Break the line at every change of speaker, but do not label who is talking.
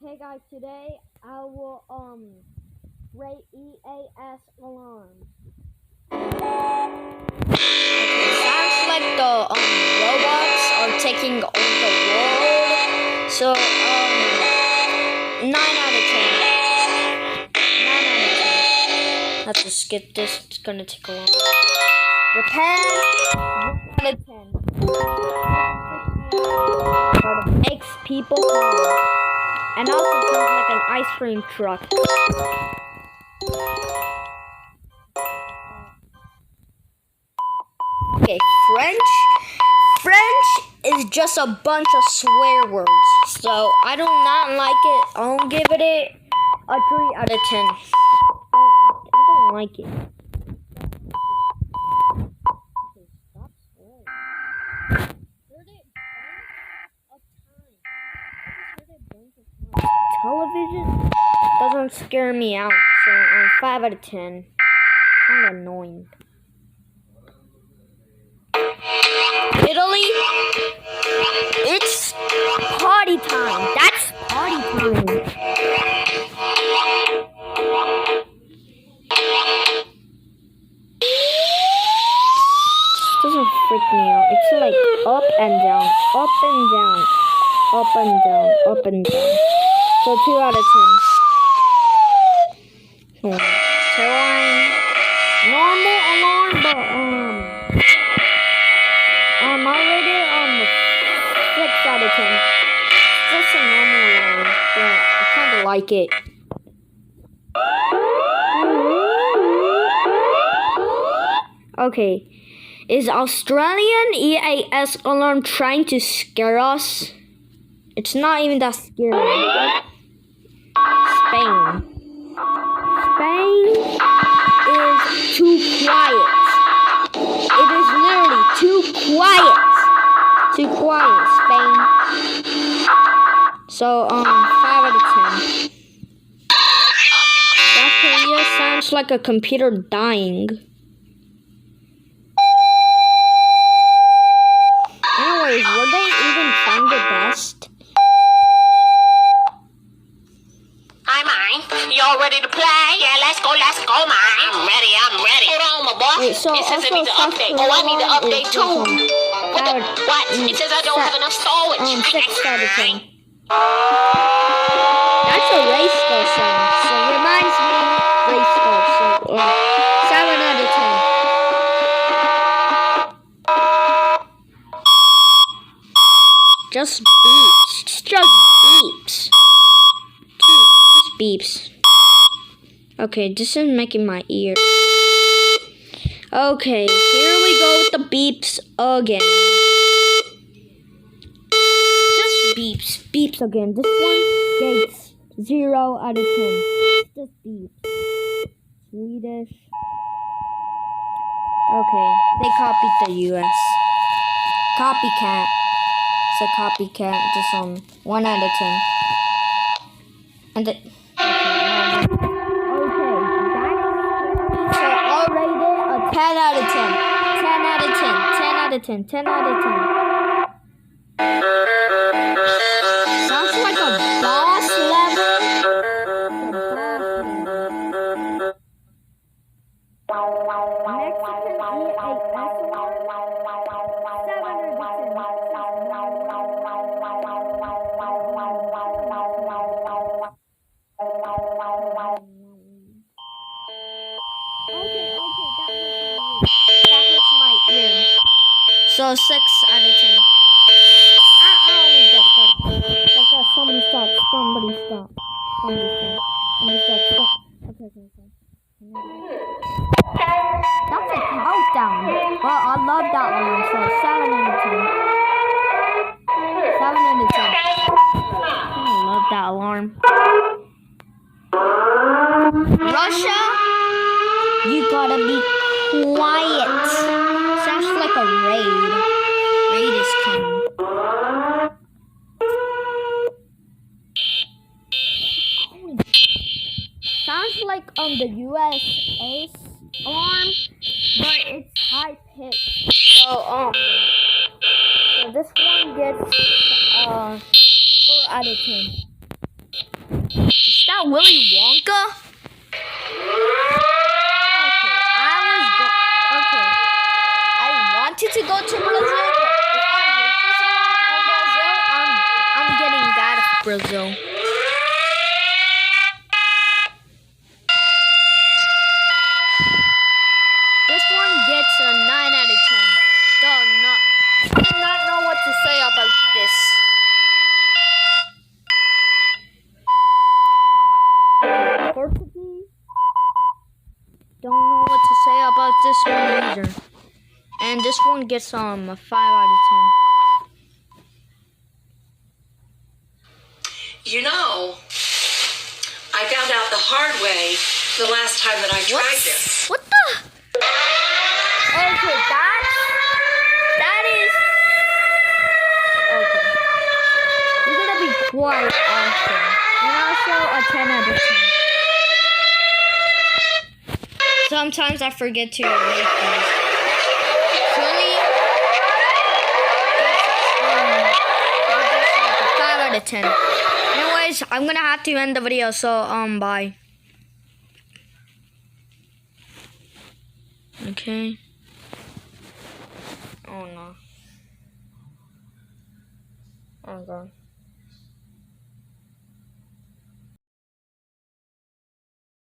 Okay guys, today I will rate EAS alarms.
Sounds like the robots are taking over the world. So 9 out of 10. 9 out of 10. Let's just skip this. It's gonna take a long. Japan 1 out of 10. But it makes people calm. And also sounds like an ice cream truck. Okay, French is just a bunch of swear words. So I do not like it. I'll give it a 3 out of 10. I don't like it. Television doesn't scare me out, so 5 out of 10. Kind of annoying. Italy, it's party time. That's party time. This doesn't freak me out. It's like up and down, up and down, up and down, up and down. So 2 out of 10. Terrifying. Normal alarm, but I rated 6 out of 10. It's just a normal alarm, but I kind of like it. Okay, is Australian EAS alarm trying to scare us? It's not even that scary. Spain is too quiet. It is literally too quiet. Too quiet, Spain. So, 5 out of 10. South Korea sounds like a computer dying. Anyways, were they even trying their best?
Hi, mine. You all ready to play? Yeah, let's go, mine. I'm ready. Hold on, my boy.
Wait, so
it says it needs to
South
update. Oh, I need to update too.
Korea
What? It says I don't have enough storage.
6 out of 10. That's a race car song. So it reminds me of race car. So 7 out of 10. Just beeps. Just beeps. Just beeps. Okay, this is making my ear. Okay, here we go with the beeps again. Just beeps. Beeps again. This one gets 0 out of 10. Just beeps. Swedish. Okay, they copied the US. Copycat. It's a copycat. Just 1 out of 10. And the okay, so I'll rate it a 10 out of 10. 10 out of 10. 10 out of 10. 10 out of 10. Sounds like a boss level. That hurts my ear. So 6 out of 10. Somebody stop. That's a countdown. Well, I love that one. So 7 out of 10. 7 out of 10. I love that alarm. Russia, you gotta be quiet. Sounds like a raid. Raid is coming. Sounds like the USA's alarm, but it's high pitched. So this one gets 4 out of 10. Is that Willy Wonka? Okay, I wanted to go to Brazil, but if I look this on Brazil, I'm getting that of Brazil. This one gets a 9 out of 10. I do not know what to say about this. Portuguese. Don't know what to say about this one either. And this one gets a 5 out of 10.
You know, I found out the hard way the last time that I tried this.
What the? Okay, that is. Okay. You're gonna be quiet also. And also a 10 out of 10. Sometimes I forget to rate these. Really? It's 5 out of 10. Anyways, I'm gonna have to end the video, so bye. Okay. Oh no. Oh god.